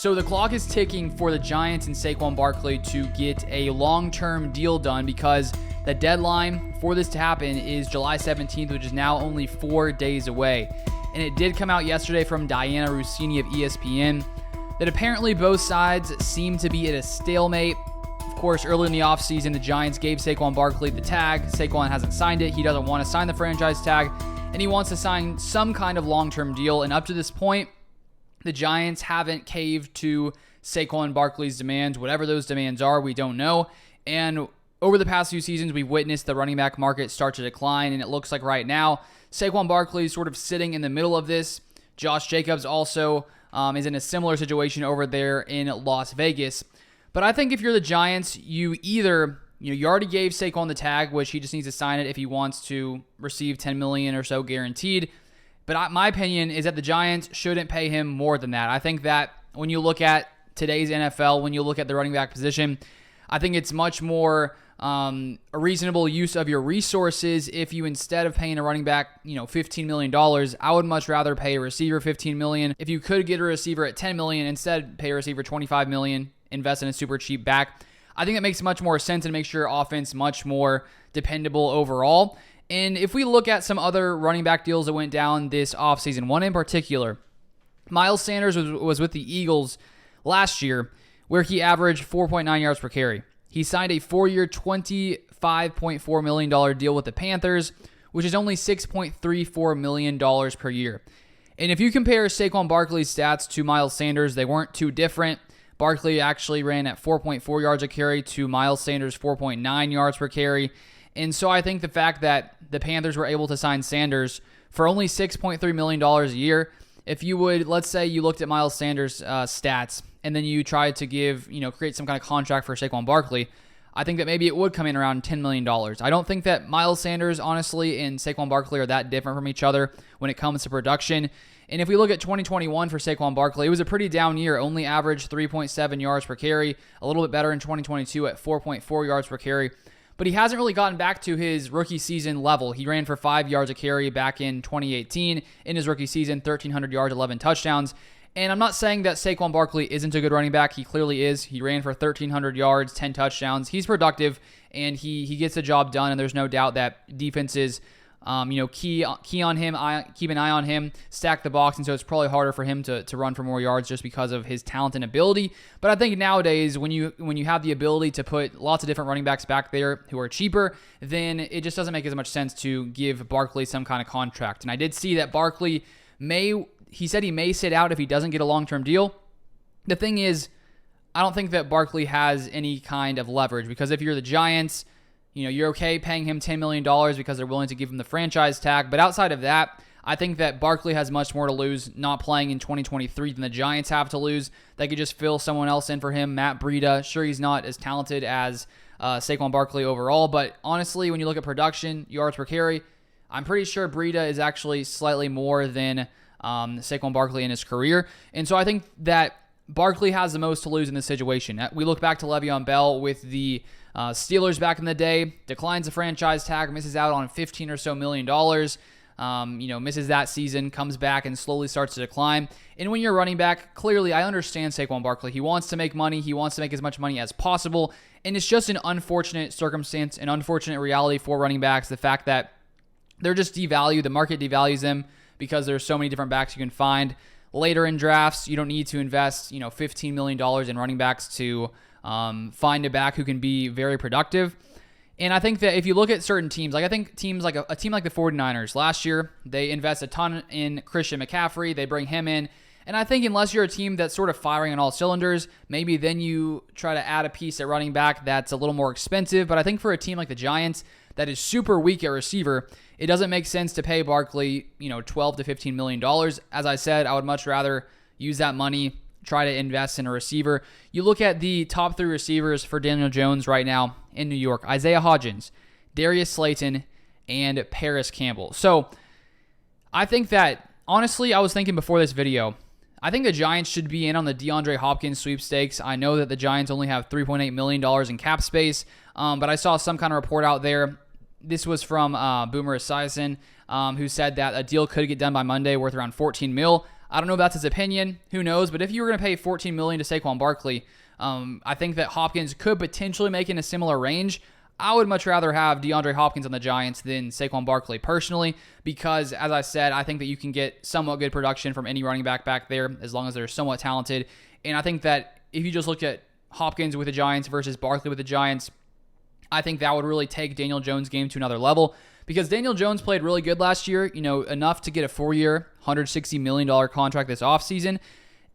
So the clock is ticking for the Giants and Saquon Barkley to get a long-term deal done because the deadline for this to happen is July 17th, which is now only 4 days away. And it did come out yesterday from Diana Russini of ESPN that apparently both sides seem to be at a stalemate. Of course, early in the offseason, the Giants gave Saquon Barkley the tag. Saquon hasn't signed it. He doesn't want to sign the franchise tag, and he wants to sign some kind of long-term deal. And up to this point, the Giants haven't caved to Saquon Barkley's demands. Whatever those demands are, we don't know. And over the past few seasons, we've witnessed the running back market start to decline, and it looks like right now, Saquon Barkley is sort of sitting in the middle of this. Josh Jacobs also is in a similar situation over there in Las Vegas. But I think if you're the Giants, you already gave Saquon the tag, which he just needs to sign it if he wants to receive $10 million or so guaranteed. But my opinion is that the Giants shouldn't pay him more than that. I think that when you look at today's NFL, when you look at the running back position, I think it's much more a reasonable use of your resources if you, instead of paying a running back, $15 million, I would much rather pay a receiver $15 million. If you could get a receiver at $10 million, instead pay a receiver $25 million, invest in a super cheap back. I think it makes much more sense and makes your offense much more dependable overall. And if we look at some other running back deals that went down this offseason, one in particular, Miles Sanders was with the Eagles last year, where he averaged 4.9 yards per carry. He signed a 4-year, $25.4 million deal with the Panthers, which is only $6.34 million per year. And if you compare Saquon Barkley's stats to Miles Sanders, they weren't too different. Barkley actually ran at 4.4 yards a carry to Miles Sanders' 4.9 yards per carry. And so I think the fact that the Panthers were able to sign Sanders for only $6.3 million a year, if you would, let's say you looked at Miles Sanders' stats and then you tried to create some kind of contract for Saquon Barkley, I think that maybe it would come in around $10 million. I don't think that Miles Sanders, honestly, and Saquon Barkley are that different from each other when it comes to production. And if we look at 2021 for Saquon Barkley, it was a pretty down year, only averaged 3.7 yards per carry, a little bit better in 2022 at 4.4 yards per carry. But he hasn't really gotten back to his rookie season level. He ran for 5 yards a carry back in 2018 in his rookie season, 1,300 yards, 11 touchdowns. And I'm not saying that Saquon Barkley isn't a good running back. He clearly is. He ran for 1,300 yards, 10 touchdowns. He's productive, and he gets the job done, and there's no doubt that defenses key on him, keep an eye on him, stack the box, and so it's probably harder for him to run for more yards just because of his talent and ability. But I think nowadays, when you have the ability to put lots of different running backs back there who are cheaper, then it just doesn't make as much sense to give Barkley some kind of contract. And I did see that Barkley he said he may sit out if he doesn't get a long-term deal. The thing is, I don't think that Barkley has any kind of leverage, because if you're the Giants, you're okay paying him $10 million because they're willing to give him the franchise tag. But outside of that, I think that Barkley has much more to lose not playing in 2023 than the Giants have to lose. They could just fill someone else in for him, Matt Breida. Sure, he's not as talented as Saquon Barkley overall, but honestly, when you look at production, yards per carry, I'm pretty sure Breida is actually slightly more than Saquon Barkley in his career. And so I think that Barkley has the most to lose in this situation. We look back to Le'Veon Bell with the Steelers back in the day, declines the franchise tag, misses out on $15 or so million, misses that season, comes back and slowly starts to decline. And when you're a running back, clearly I understand Saquon Barkley. He wants to make money. He wants to make as much money as possible. And it's just an unfortunate circumstance, an unfortunate reality for running backs, the fact that they're just devalued. The market devalues them because there's so many different backs you can find. Later in drafts, you don't need to invest, $15 million in running backs to find a back who can be very productive. And I think that if you look at certain teams, like I think teams like a team like the 49ers, last year, they invest a ton in Christian McCaffrey. They bring him in. And I think unless you're a team that's sort of firing on all cylinders, maybe then you try to add a piece at running back that's a little more expensive. But I think for a team like the Giants that is super weak at receiver, it doesn't make sense to pay Barkley, $12 to $15 million. As I said, I would much rather use that money, try to invest in a receiver. You look at the top 3 receivers for Daniel Jones right now in New York: Isaiah Hodgins, Darius Slayton, and Paris Campbell. So I think that, honestly, I was thinking before this video, I think the Giants should be in on the DeAndre Hopkins sweepstakes. I know that the Giants only have $3.8 million in cap space, but I saw some kind of report out there. This was from Boomer Esiason, who said that a deal could get done by Monday worth around $14 million. I don't know if that's his opinion. Who knows? But if you were going to pay $14 million to Saquon Barkley, I think that Hopkins could potentially make in a similar range. I would much rather have DeAndre Hopkins on the Giants than Saquon Barkley personally, because as I said, I think that you can get somewhat good production from any running back there as long as they're somewhat talented. And I think that if you just looked at Hopkins with the Giants versus Barkley with the Giants, I think that would really take Daniel Jones' game to another level, because Daniel Jones played really good last year, enough to get a 4-year, $160 million contract this offseason,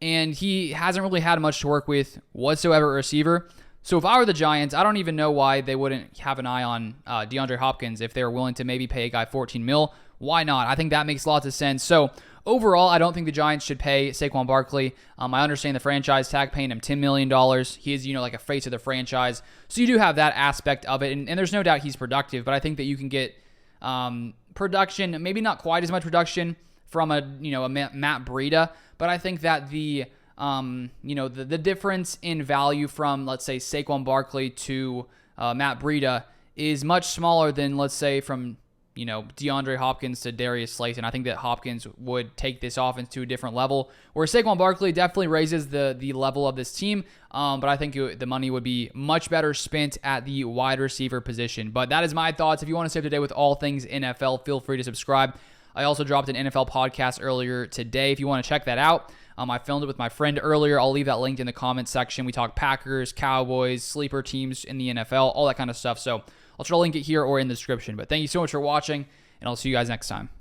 and he hasn't really had much to work with whatsoever at receiver. So if I were the Giants, I don't even know why they wouldn't have an eye on DeAndre Hopkins if they were willing to maybe pay a guy $14 million. Why not? I think that makes lots of sense. So overall, I don't think the Giants should pay Saquon Barkley. I understand the franchise tag paying him $10 million. He is, like a face of the franchise. So you do have that aspect of it. And there's no doubt he's productive, but I think that you can get production, maybe not quite as much production from a Matt Breida, but I think that the difference in value from, let's say, Saquon Barkley to Matt Breida is much smaller than, let's say, from DeAndre Hopkins to Darius Slayton. I think that Hopkins would take this offense to a different level, where Saquon Barkley definitely raises the level of this team, but I think the money would be much better spent at the wide receiver position. But that is my thoughts. If you want to stay up to date with all things NFL, feel free to subscribe. I also dropped an NFL podcast earlier today if you want to check that out. I filmed it with my friend earlier. I'll leave that linked in the comments section. We talk Packers, Cowboys, sleeper teams in the NFL, all that kind of stuff. So I'll try to link it here or in the description. But thank you so much for watching, and I'll see you guys next time.